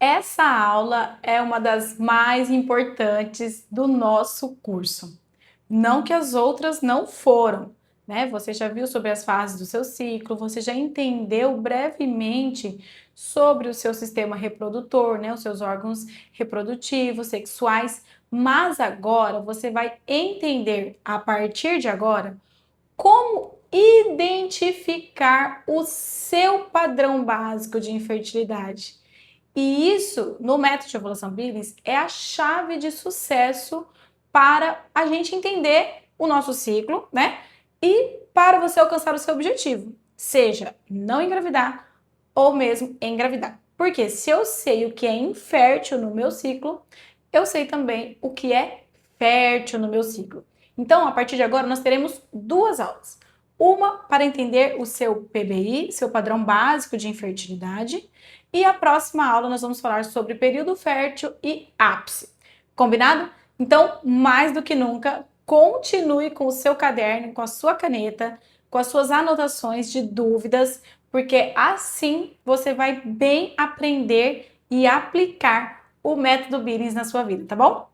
Essa aula é uma das mais importantes do nosso curso. Não que as outras não foram, né? Você já viu sobre as fases do seu ciclo, você já entendeu brevemente sobre o seu sistema reprodutor, né? Os seus órgãos reprodutivos, sexuais, mas agora você vai entender, a partir de agora, como identificar o seu padrão básico de infertilidade. E isso, no método de ovulação Billings, é a chave de sucesso para a gente entender o nosso ciclo, né? E para você alcançar o seu objetivo, seja não engravidar ou mesmo engravidar. Porque se eu sei o que é infértil no meu ciclo, eu sei também o que é fértil no meu ciclo. Então, a partir de agora, nós teremos duas aulas. Uma para entender o seu PBI, seu padrão básico de infertilidade, e a próxima aula nós vamos falar sobre período fértil e ápice. Combinado? Então, mais do que nunca, continue com o seu caderno, com a sua caneta, com as suas anotações de dúvidas, porque assim você vai bem aprender e aplicar o método Billings na sua vida, tá bom?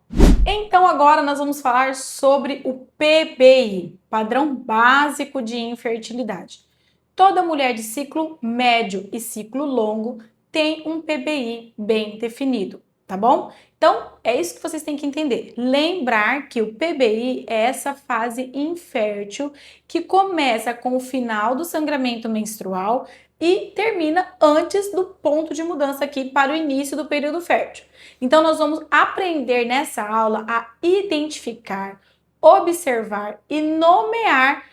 Então agora nós vamos falar sobre o PBI, padrão básico de infertilidade. Toda mulher de ciclo médio e ciclo longo tem um PBI bem definido, tá bom? Então, é isso que vocês têm que entender. Lembrar que o PBI é essa fase infértil que começa com o final do sangramento menstrual e termina antes do ponto de mudança aqui para o início do período fértil. Então, nós vamos aprender nessa aula a identificar, observar e nomear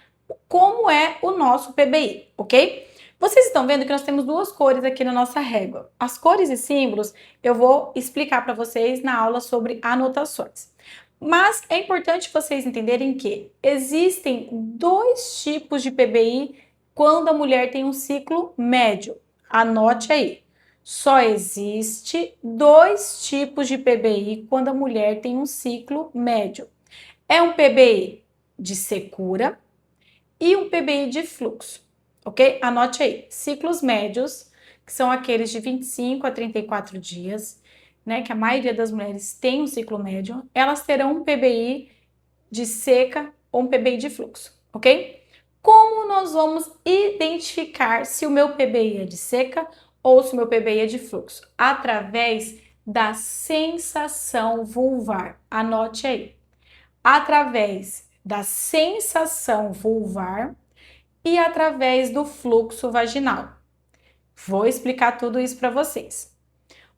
como é o nosso PBI, ok? Vocês estão vendo que nós temos duas cores aqui na nossa régua. As cores e símbolos eu vou explicar para vocês na aula sobre anotações. Mas é importante vocês entenderem que existem dois tipos de PBI quando a mulher tem um ciclo médio. Anote aí. Só existe dois tipos de PBI quando a mulher tem um ciclo médio. É um PBI de secura e um PBI de fluxo, ok? Anote aí, ciclos médios, que são aqueles de 25 a 34 dias, né? Que a maioria das mulheres tem um ciclo médio, elas terão um PBI de seca ou um PBI de fluxo, ok? Como nós vamos identificar se o meu PBI é de seca ou se o meu PBI é de fluxo? Através da sensação vulvar. Anote aí. Através da sensação vulvar e através do fluxo vaginal. Vou explicar tudo isso para vocês.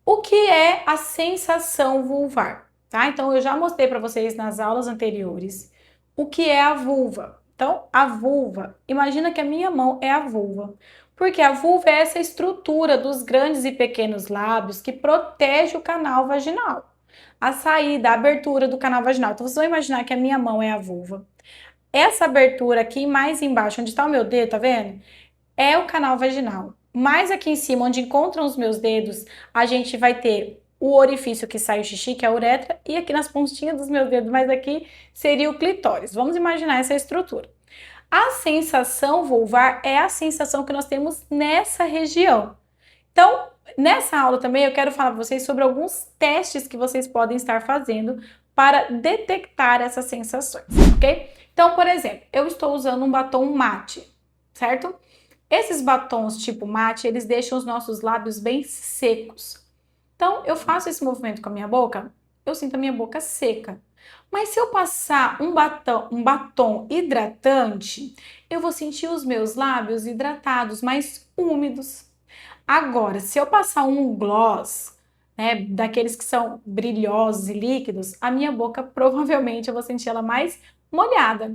O que é a sensação vulvar? Tá? Então, eu já mostrei para vocês nas aulas anteriores o que é a vulva. Então, a vulva, imagina que a minha mão é a vulva, porque a vulva é essa estrutura dos grandes e pequenos lábios que protege o canal vaginal, a saída, a abertura do canal vaginal. Então, vocês vão imaginar que a minha mão é a vulva. Essa abertura aqui mais embaixo, onde está o meu dedo, tá vendo? É o canal vaginal. Mais aqui em cima, onde encontram os meus dedos, a gente vai ter o orifício que sai o xixi, que é a uretra, e aqui nas pontinhas dos meus dedos, mais aqui, seria o clitóris. Vamos imaginar essa estrutura. A sensação vulvar é a sensação que nós temos nessa região. Então, nessa aula também eu quero falar para vocês sobre alguns testes que vocês podem estar fazendo para detectar essas sensações, ok? Então, por exemplo, eu estou usando um batom mate, certo? Esses batons tipo mate, eles deixam os nossos lábios bem secos. Então, eu faço esse movimento com a minha boca, eu sinto a minha boca seca. Mas se eu passar um batom hidratante, eu vou sentir os meus lábios hidratados, mais úmidos. Agora, se eu passar um gloss, né, daqueles que são brilhosos e líquidos, a minha boca provavelmente eu vou sentir ela mais molhada.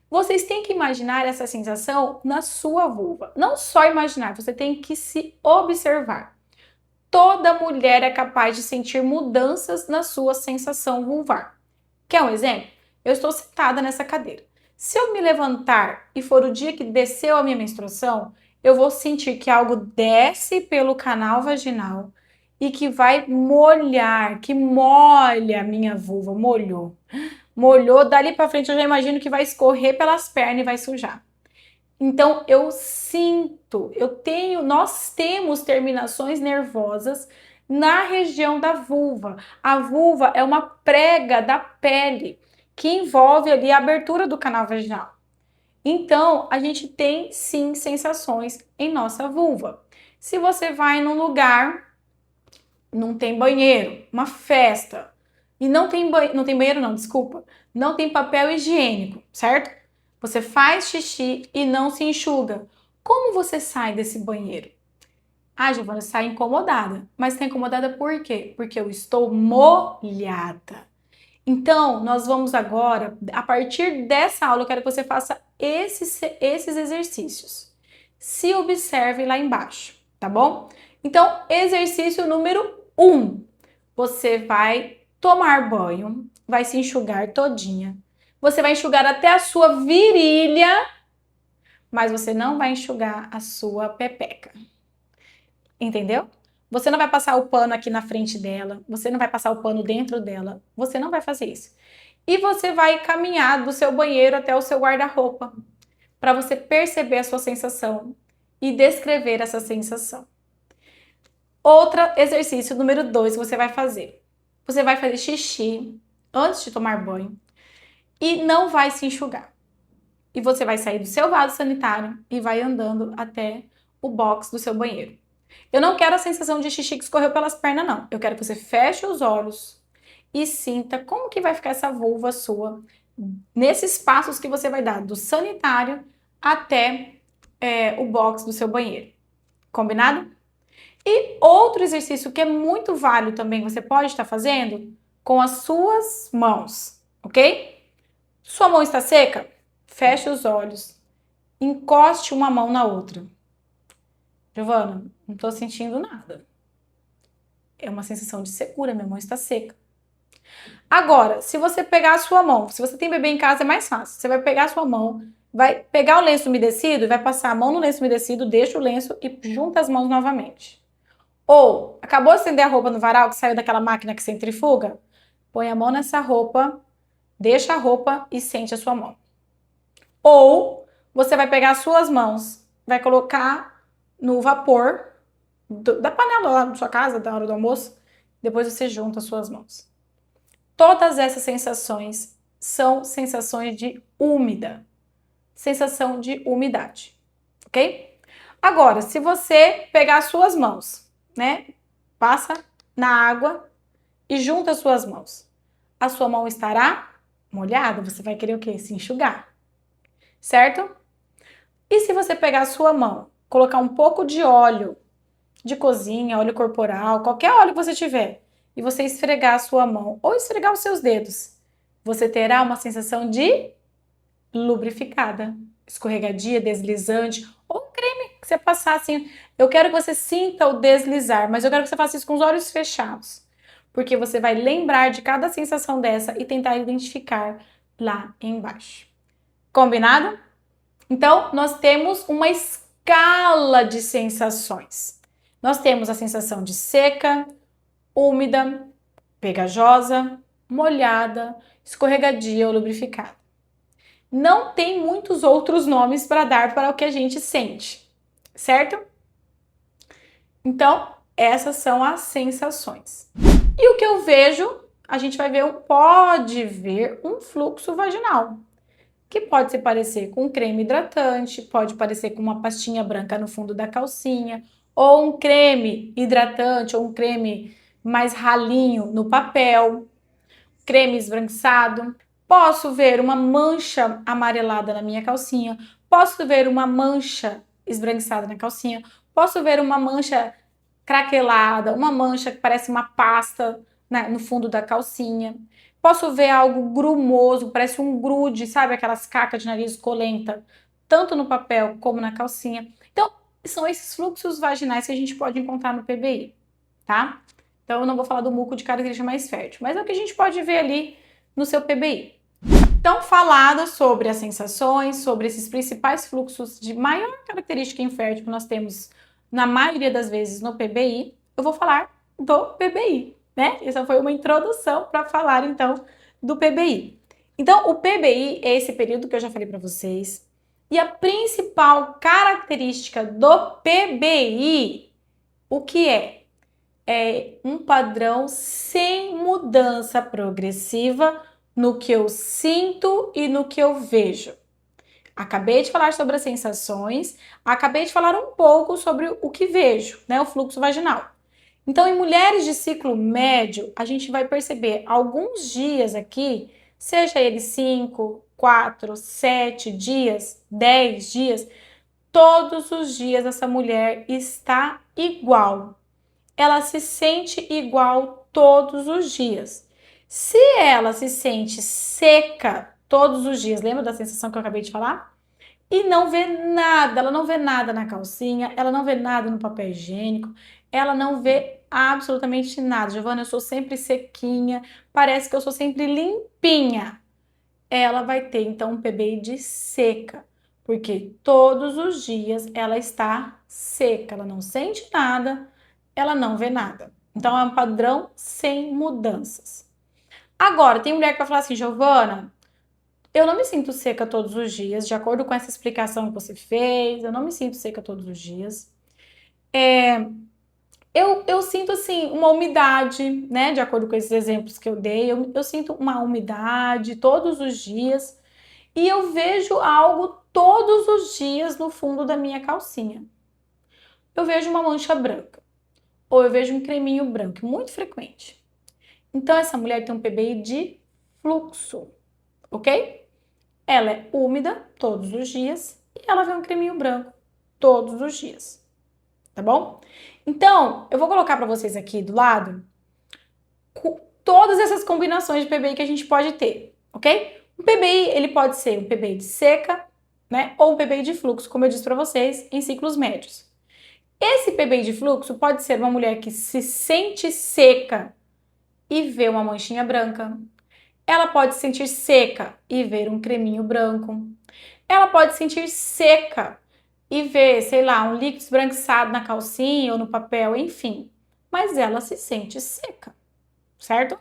Vocês têm que imaginar essa sensação na sua vulva. Não só imaginar, você tem que se observar. Toda mulher é capaz de sentir mudanças na sua sensação vulvar. Quer um exemplo? Eu estou sentada nessa cadeira. Se eu me levantar e for o dia que desceu a minha menstruação, eu vou sentir que algo desce pelo canal vaginal e que vai molhar, que molha a minha vulva, molhou. Molhou, dali para frente eu já imagino que vai escorrer pelas pernas e vai sujar. Então eu sinto, nós temos terminações nervosas na região da vulva. A vulva é uma prega da pele que envolve ali a abertura do canal vaginal. Então, a gente tem sim sensações em nossa vulva. Se você vai num lugar, não tem banheiro, uma festa, e não tem banheiro não, desculpa, não tem papel higiênico, certo? Você faz xixi e não se enxuga. Como você sai desse banheiro? Ah, Giovana, sai incomodada. Mas está incomodada por quê? Porque eu estou molhada. Então, nós vamos agora, a partir dessa aula, eu quero que você faça esses exercícios. Se observe lá embaixo, tá bom? Então, exercício número 1. Você vai tomar banho, vai se enxugar todinha. Você vai enxugar até a sua virilha, mas você não vai enxugar a sua pepeca. Entendeu? Você não vai passar o pano aqui na frente dela, você não vai passar o pano dentro dela, você não vai fazer isso. E você vai caminhar do seu banheiro até o seu guarda-roupa, para você perceber a sua sensação e descrever essa sensação. Outro exercício número 2 que você vai fazer. Você vai fazer xixi antes de tomar banho e não vai se enxugar. E você vai sair do seu vaso sanitário e vai andando até o box do seu banheiro. Eu não quero a sensação de xixi que escorreu pelas pernas, não. Eu quero que você feche os olhos e sinta como que vai ficar essa vulva sua nesses passos que você vai dar do sanitário até o box do seu banheiro. Combinado? E outro exercício que é muito válido também, você pode estar fazendo com as suas mãos, ok? Sua mão está seca? Feche os olhos, encoste uma mão na outra. Giovana, não tô sentindo nada. É uma sensação de secura, minha mão está seca. Agora, se você pegar a sua mão, se você tem bebê em casa é mais fácil. Você vai pegar a sua mão, vai pegar o lenço umedecido e vai passar a mão no lenço umedecido, deixa o lenço e junta as mãos novamente. Ou, acabou de estender a roupa no varal que saiu daquela máquina que centrifuga? Põe a mão nessa roupa, deixa a roupa e sente a sua mão. Ou, você vai pegar as suas mãos, vai colocar no vapor da panela lá na sua casa, da hora do almoço, depois você junta as suas mãos. Todas essas sensações são sensações de úmida, sensação de umidade, ok? Agora, se você pegar as suas mãos, né, passa na água e junta as suas mãos, a sua mão estará molhada, você vai querer o quê? Se enxugar, certo? E se você pegar a sua mão, colocar um pouco de óleo de cozinha, óleo corporal, qualquer óleo que você tiver, e você esfregar a sua mão ou esfregar os seus dedos, você terá uma sensação de lubrificada, escorregadia, deslizante, ou creme que você passar assim. Eu quero que você sinta o deslizar, mas eu quero que você faça isso com os olhos fechados, porque você vai lembrar de cada sensação dessa e tentar identificar lá embaixo. Combinado? Então, nós temos uma escala de sensações. Nós temos a sensação de seca, úmida, pegajosa, molhada, escorregadia ou lubrificada. Não tem muitos outros nomes para dar para o que a gente sente, certo? Então, essas são as sensações. E o que eu vejo, a gente vai ver, pode ver um fluxo vaginal, que pode se parecer com um creme hidratante, pode parecer com uma pastinha branca no fundo da calcinha, ou um creme hidratante, ou um creme mais ralinho no papel, creme esbranquiçado. Posso ver uma mancha amarelada na minha calcinha, posso ver uma mancha esbranquiçada na calcinha, posso ver uma mancha craquelada, uma mancha que parece uma pasta, né, no fundo da calcinha. Posso ver algo grumoso, parece um grude, sabe? Aquelas cacas de nariz colenta, tanto no papel como na calcinha. Então, são esses fluxos vaginais que a gente pode encontrar no PBI, tá? Então, eu não vou falar do muco de característica mais fértil, mas é o que a gente pode ver ali no seu PBI. Então, falado sobre as sensações, sobre esses principais fluxos de maior característica infértil que nós temos na maioria das vezes no PBI, eu vou falar do PBI, né? Essa foi uma introdução para falar, então, do PBI. Então, o PBI é esse período que eu já falei para vocês. E a principal característica do PBI, o que é? é um padrão sem mudança progressiva no que eu sinto e no que eu vejo. Acabei de falar sobre as sensações, acabei de falar um pouco sobre o que vejo, né, o fluxo vaginal. Então, em mulheres de ciclo médio, a gente vai perceber alguns dias aqui, seja ele 5, 4, 7 dias, 10 dias, todos os dias essa mulher está igual. Ela se sente igual todos os dias. Se ela se sente seca todos os dias, lembra da sensação que eu acabei de falar? E não vê nada, ela não vê nada na calcinha, ela não vê nada no papel higiênico, ela não vê absolutamente nada. Giovana, eu sou sempre sequinha, parece que eu sou sempre limpinha. Ela vai ter então um PBI de seca, porque todos os dias ela está seca, ela não sente nada, ela não vê nada. Então é um padrão sem mudanças. Agora, tem mulher que vai falar assim, Giovana, eu não me sinto seca todos os dias, de acordo com essa explicação que você fez, eu não me sinto seca todos os dias. Eu sinto, assim, uma umidade, né? De acordo com esses exemplos que eu dei, eu sinto uma umidade todos os dias e eu vejo algo todos os dias no fundo da minha calcinha. Eu vejo uma mancha branca ou eu vejo um creminho branco, muito frequente. Então, essa mulher tem um PBI de fluxo, ok? Ela é úmida todos os dias e ela vê um creminho branco todos os dias, tá bom? Então, eu vou colocar para vocês aqui do lado todas essas combinações de PBI que a gente pode ter, ok? Um PBI, ele pode ser um PBI de seca, né? Ou um PBI de fluxo, como eu disse para vocês, em ciclos médios. Esse PBI de fluxo pode ser uma mulher que se sente seca e vê uma manchinha branca. Ela pode se sentir seca e ver um creminho branco. Ela pode se sentir seca e ver, sei lá, um líquido esbranquiçado na calcinha ou no papel, enfim. Mas ela se sente seca, certo?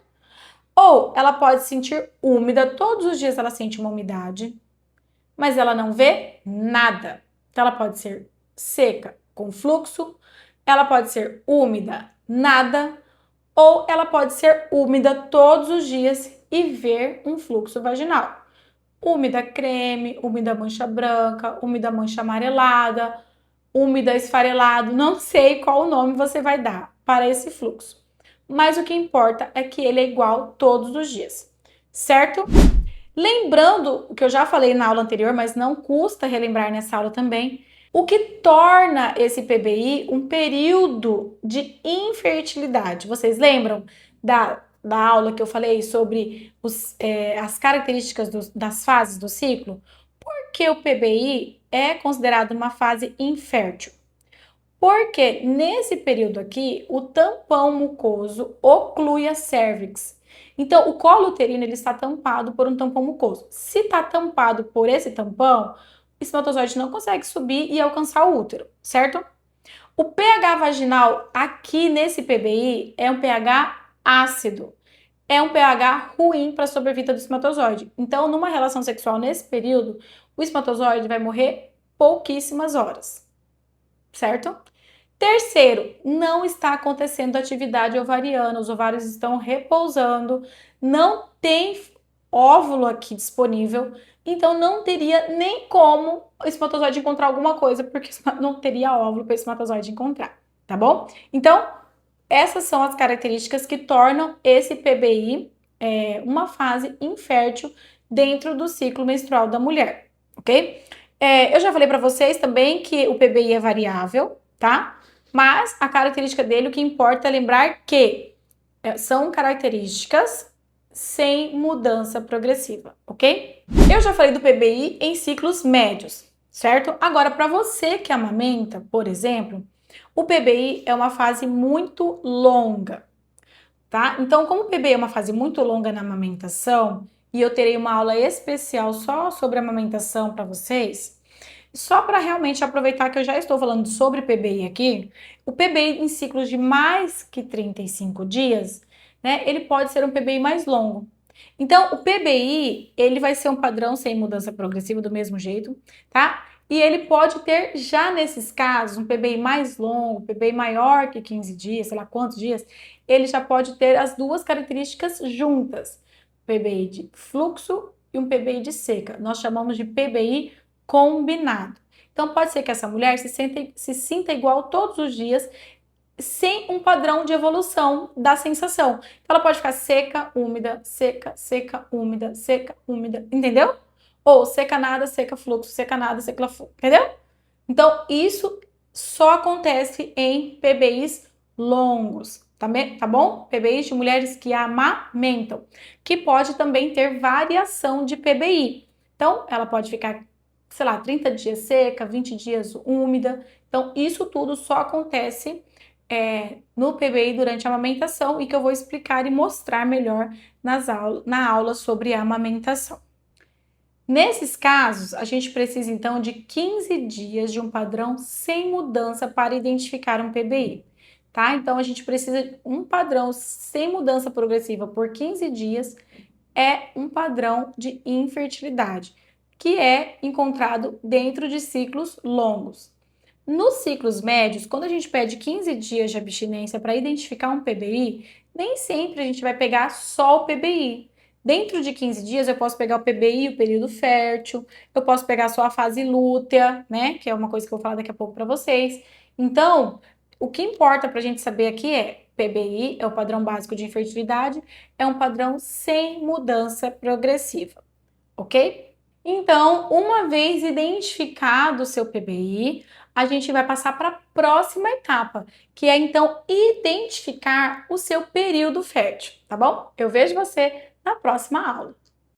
Ou ela pode se sentir úmida, todos os dias ela sente uma umidade, mas ela não vê nada. Então ela pode ser seca com fluxo, ela pode ser úmida, nada, ou ela pode ser úmida todos os dias e ver um fluxo vaginal. Úmida creme, úmida mancha branca, úmida mancha amarelada, úmida esfarelado, não sei qual o nome você vai dar para esse fluxo. Mas o que importa é que ele é igual todos os dias, certo? Lembrando o que eu já falei na aula anterior, mas não custa relembrar nessa aula também, o que torna esse PBI um período de infertilidade. Vocês lembram da aula que eu falei sobre as características das fases do ciclo? Por que o PBI é considerado uma fase infértil? Porque nesse período aqui, o tampão mucoso oclui a cervix. Então, o colo uterino ele está tampado por um tampão mucoso. Se está tampado por esse tampão, o espermatozoide não consegue subir e alcançar o útero, certo? O pH vaginal aqui nesse PBI é um pH ácido. É um pH ruim para a sobrevida do espermatozoide. Então, numa relação sexual nesse período, o espermatozoide vai morrer pouquíssimas horas, certo? Terceiro, não está acontecendo atividade ovariana, os ovários estão repousando, não tem óvulo aqui disponível, então não teria nem como o espermatozoide encontrar alguma coisa, porque não teria óvulo para o espermatozoide encontrar, tá bom? Então, essas são as características que tornam esse PBI uma fase infértil dentro do ciclo menstrual da mulher, ok? Eu já falei para vocês também que o PBI é variável, tá? Mas a característica dele, o que importa é lembrar que são características sem mudança progressiva, ok? Eu já falei do PBI em ciclos médios, certo? Agora, para você que amamenta, por exemplo, o PBI é uma fase muito longa, tá? Então, como o PBI é uma fase muito longa na amamentação, e eu terei uma aula especial só sobre amamentação para vocês, só para realmente aproveitar que eu já estou falando sobre PBI aqui, o PBI em ciclos de mais que 35 dias, né, ele pode ser um PBI mais longo. Então, o PBI, ele vai ser um padrão sem mudança progressiva do mesmo jeito, tá? E ele pode ter, já nesses casos, um PBI mais longo, PBI maior que 15 dias, sei lá quantos dias, ele já pode ter as duas características juntas. PBI de fluxo e um PBI de seca. Nós chamamos de PBI combinado. Então, pode ser que essa mulher se sinta igual todos os dias, sem um padrão de evolução da sensação. Então, ela pode ficar seca, úmida, seca, seca, úmida, seca, úmida, entendeu? Ou seca nada, seca fluxo, seca nada, seca fluxo, entendeu? Então, isso só acontece em PBIs longos, tá bom? PBIs de mulheres que amamentam, que pode também ter variação de PBI. Então, ela pode ficar, sei lá, 30 dias seca, 20 dias úmida. Então, isso tudo só acontece no PBI durante a amamentação e que eu vou explicar e mostrar melhor na aula sobre a amamentação. Nesses casos, a gente precisa então de 15 dias de um padrão sem mudança para identificar um PBI, tá? Então a gente precisa de um padrão sem mudança progressiva por 15 dias, é um padrão de infertilidade, que é encontrado dentro de ciclos longos. Nos ciclos médios, quando a gente pede 15 dias de abstinência para identificar um PBI, nem sempre a gente vai pegar só o PBI. Dentro de 15 dias, eu posso pegar o PBI, o período fértil, eu posso pegar só a fase lútea, né? Que é uma coisa que eu vou falar daqui a pouco para vocês. Então, o que importa para a gente saber aqui é: PBI é o padrão básico de infertilidade, é um padrão sem mudança progressiva, ok? Então, uma vez identificado o seu PBI, a gente vai passar para a próxima etapa, que é então identificar o seu período fértil, tá bom? Eu vejo você na próxima aula.